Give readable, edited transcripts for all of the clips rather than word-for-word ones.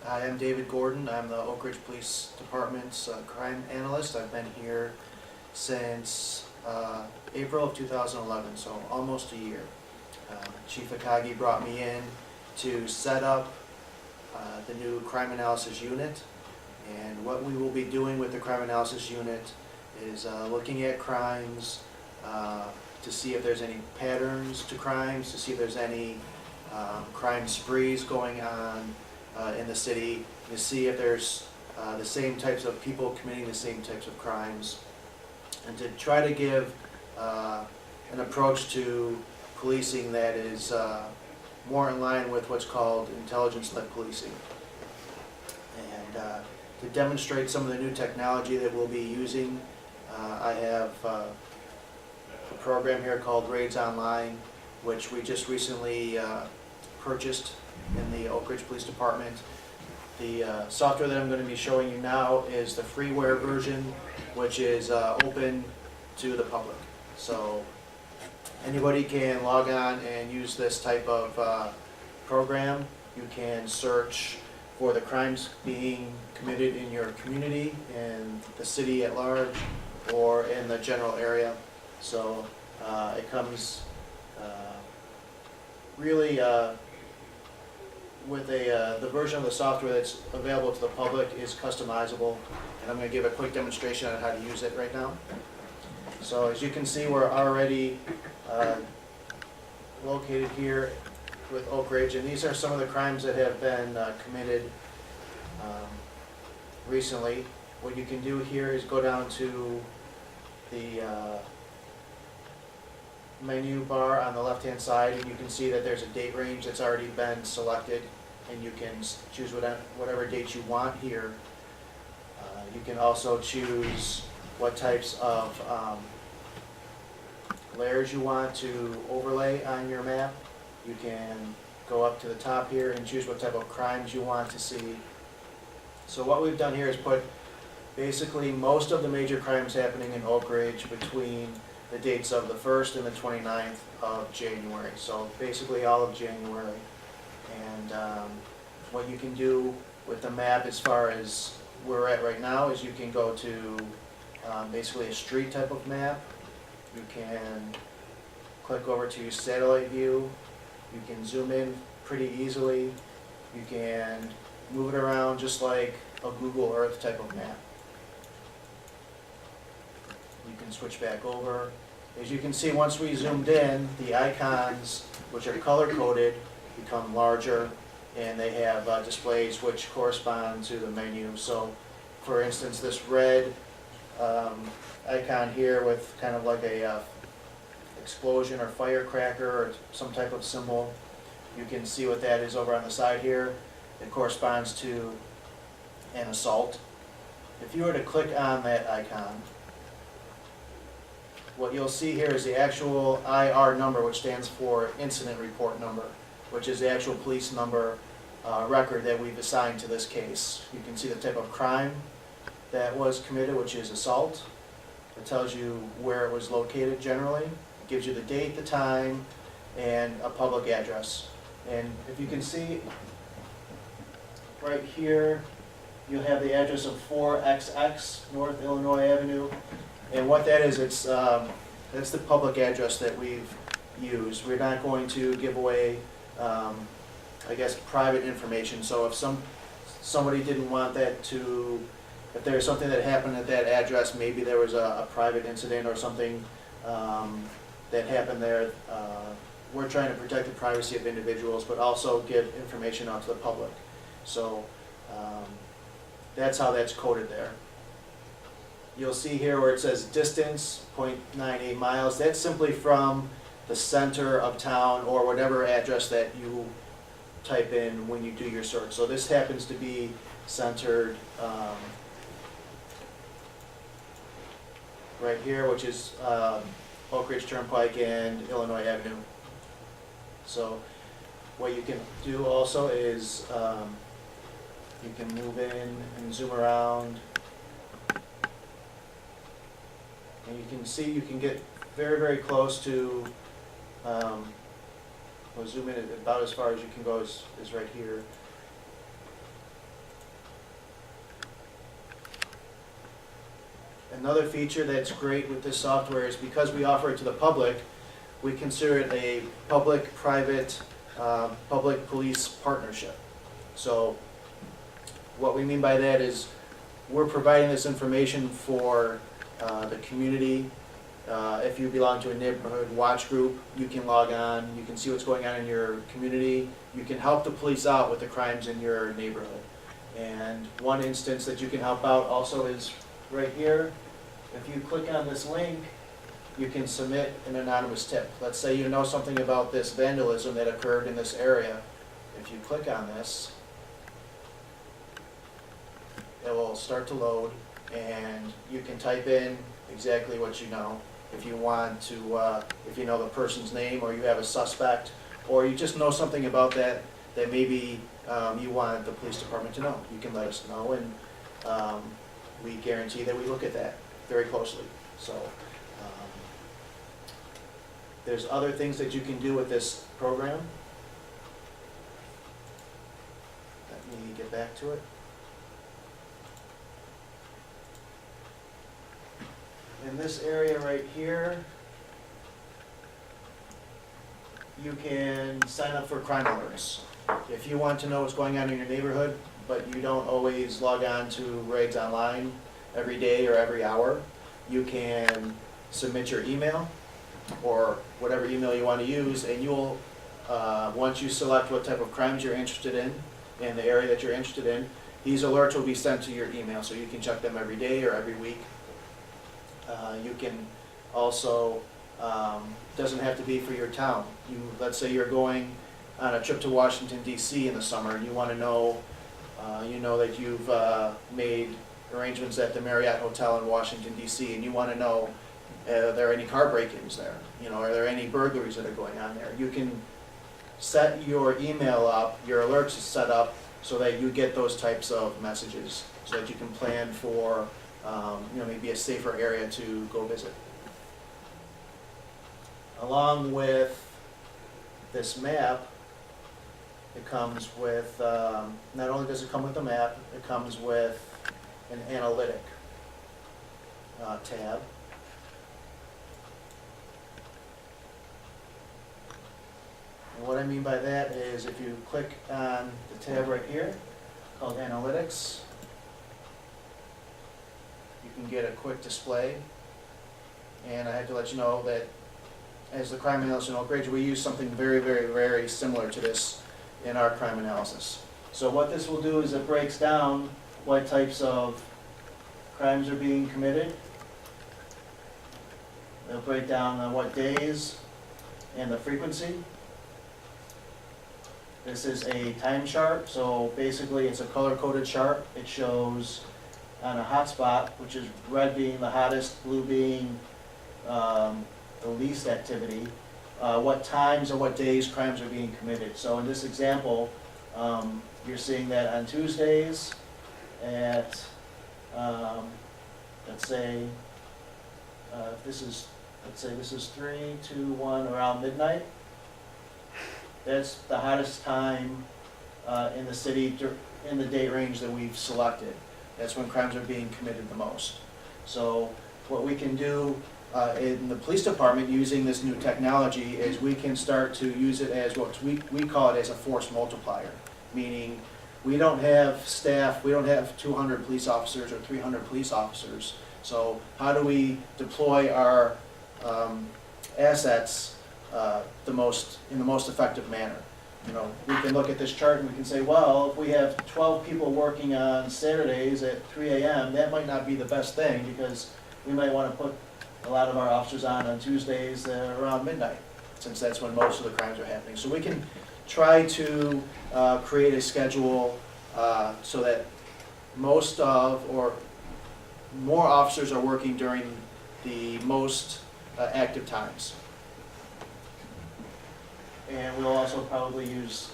I am David Gordon. I'm the Oak Ridge Police Department's crime analyst. I've been here since April of 2011, so almost a year. Chief Akagi brought me in to set up the new crime analysis unit, and what we will be doing with the crime analysis unit is looking at crimes to see if there's any patterns to crimes, to see if there's any crime sprees going on in the city, to see if there's the same types of people committing the same types of crimes, and to try to give an approach to policing that is more in line with what's called intelligence-led policing. And to demonstrate some of the new technology that we'll be using, I have a program here called Raids Online, which we just recently purchased in the Oak Ridge Police Department. The software that I'm going to be showing you now is the freeware version, which is open to the public. So anybody can log on and use this type of program. You can search for the crimes being committed in your community, in the city at large, or in the general area. So it comes really with the version of the software that's available to the public is customizable, and I'm going to give a quick demonstration on how to use it right now. So as you can see, we're already located here with Oak Ridge, and these are some of the crimes that have been committed recently. What you can do here is go down to the menu bar on the left hand side, and you can see that there's a date range that's already been selected, and you can choose whatever date you want here. You can also choose what types of layers you want to overlay on your map. You can go up to the top here and choose what type of crimes you want to see. So what we've done here is put basically most of the major crimes happening in Oak Ridge between the dates of the 1st and the 29th of January. So basically all of January. And what you can do with the map as far as where we're at right now is you can go to basically a street type of map. You can click over to satellite view. You can zoom in pretty easily. You can move it around just like a Google Earth type of map. You can switch back over. As you can see, once we zoomed in, the icons, which are color-coded, become larger, and they have displays which correspond to the menu. So, for instance, this red icon here with kind of like a explosion or firecracker or some type of symbol, you can see what that is over on the side here. It corresponds to an assault. If you were to click on that icon, what you'll see here is the actual IR number, which stands for Incident Report Number, which is the actual police number record that we've assigned to this case. You can see the type of crime that was committed, which is assault. It tells you where it was located generally. It gives you the date, the time, and a public address. And if you can see right here, you'll have the address of 4XX North Illinois Avenue. And what that is, that's the public address that we've used. We're not going to give away, I guess, private information. So if somebody didn't want that to, if there's something that happened at that address, maybe there was a private incident or something that happened there, we're trying to protect the privacy of individuals, but also give information out to the public. So that's how that's coded there. You'll see here where it says distance, 0.98 miles. That's simply from the center of town or whatever address that you type in when you do your search. So this happens to be centered right here, which is Oak Ridge Turnpike and Illinois Avenue. So what you can do also is you can move in and zoom around. And you can see, you can get very, very close to, we'll zoom in about as far as you can go is right here. Another feature that's great with this software is because we offer it to the public, we consider it a public-private, public-police partnership. So what we mean by that is we're providing this information for the community. If you belong to a neighborhood watch group, you can log on, you can see what's going on in your community, you can help the police out with the crimes in your neighborhood. And one instance that you can help out also is right here. If you click on this link, you can submit an anonymous tip. Let's say you know something about this vandalism that occurred in this area. If you click on this, it will start to load, and you can type in exactly what you know. If you want to, if you know the person's name, or you have a suspect, or you just know something about that maybe you want the police department to know, you can let us know, and we guarantee that we look at that very closely. So there's other things that you can do with this program. Let me get back to it. In this area right here, you can sign up for crime alerts. If you want to know what's going on in your neighborhood, but you don't always log on to regs online every day or every hour, you can submit your email or whatever email you want to use, and you'll, once you select what type of crimes you're interested in and the area that you're interested in, these alerts will be sent to your email, so you can check them every day or every week. You can also, doesn't have to be for your town. Let's say you're going on a trip to Washington DC in the summer, and you want to know, you know that you've made arrangements at the Marriott Hotel in Washington DC, and you want to know, are there any car break-ins there? You know, are there any burglaries that are going on there? You can set your email up, your alerts set up so that you get those types of messages, so that you can plan for, you know, maybe a safer area to go visit. Along with this map, it comes with, not only does it come with a map, it comes with an analytic tab. And what I mean by that is if you click on the tab right here called Analytics, you can get a quick display. And I have to let you know that as the crime analyst in Oak Ridge, we use something very, very, very similar to this in our crime analysis. So what this will do is it breaks down what types of crimes are being committed. It'll break down on what days and the frequency. This is a time chart, so basically it's a color-coded chart. It shows on a hot spot, which is red being the hottest, blue being the least activity, what times and what days crimes are being committed. So in this example, you're seeing that on Tuesdays at, let's say this is 3, 2, 1 around midnight. That's the hottest time in the city in the date range that we've selected. That's when crimes are being committed the most. So what we can do in the police department using this new technology is we can start to use it as what we call it as a force multiplier, meaning we don't have staff, we don't have 200 police officers or 300 police officers. So how do we deploy our assets in the most effective manner? You know, we can look at this chart and we can say, well, if we have 12 people working on Saturdays at 3 a.m., that might not be the best thing, because we might want to put a lot of our officers on Tuesdays around midnight, since that's when most of the crimes are happening. So we can try to create a schedule so that most of, or more officers are working during the most active times. And we'll also probably use,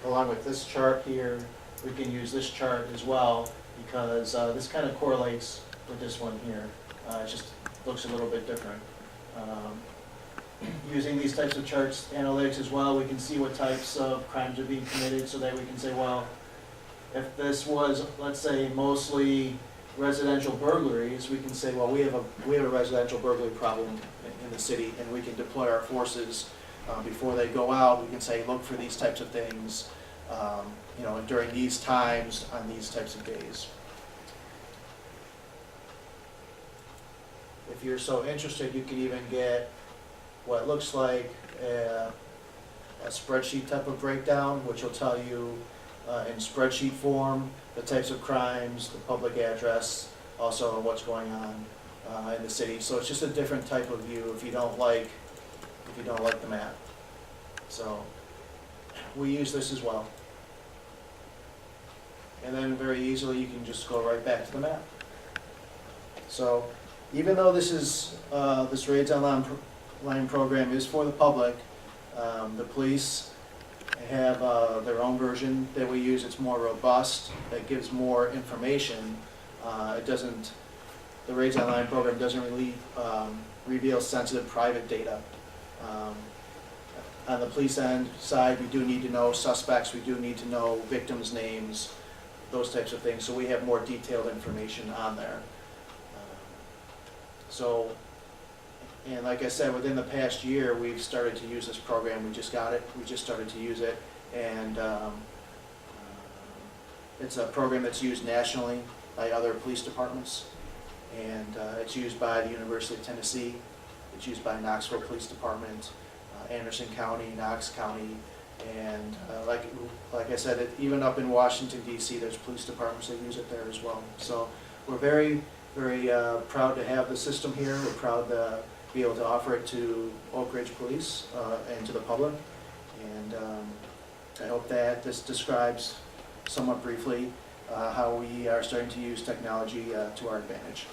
along with this chart here, we can use this chart as well, because this kind of correlates with this one here. It just looks a little bit different. Using these types of charts, analytics as well, we can see what types of crimes are being committed, so that we can say, well, if this was, let's say, mostly residential burglaries, we can say, well, we have a residential burglary problem in the city, and we can deploy our forces before they go out. We can say, look for these types of things, you know, during these times on these types of days. If you're so interested, you can even get what looks like a spreadsheet type of breakdown, which will tell you in spreadsheet form the types of crimes, the public address, also what's going on in the city. So it's just a different type of view if you don't like the map. So we use this as well. And then very easily you can just go right back to the map. So even though this is this Raids Online program is for the public, the police have their own version that we use. It's more robust. It gives more information. The Raids Online program doesn't really reveal sensitive private data. On the police end side, we do need to know suspects. We do need to know victims' names, those types of things. So we have more detailed information on there. And like I said, within the past year, we've started to use this program. We just got it. We just started to use it. And it's a program that's used nationally by other police departments. And it's used by the University of Tennessee. It's used by Knoxville Police Department, Anderson County, Knox County. And like I said, even up in Washington, D.C., there's police departments that use it there as well. So we're very, very proud to have the system here. We're proud to be able to offer it to Oak Ridge Police and to the public. And I hope that this describes somewhat briefly how we are starting to use technology to our advantage.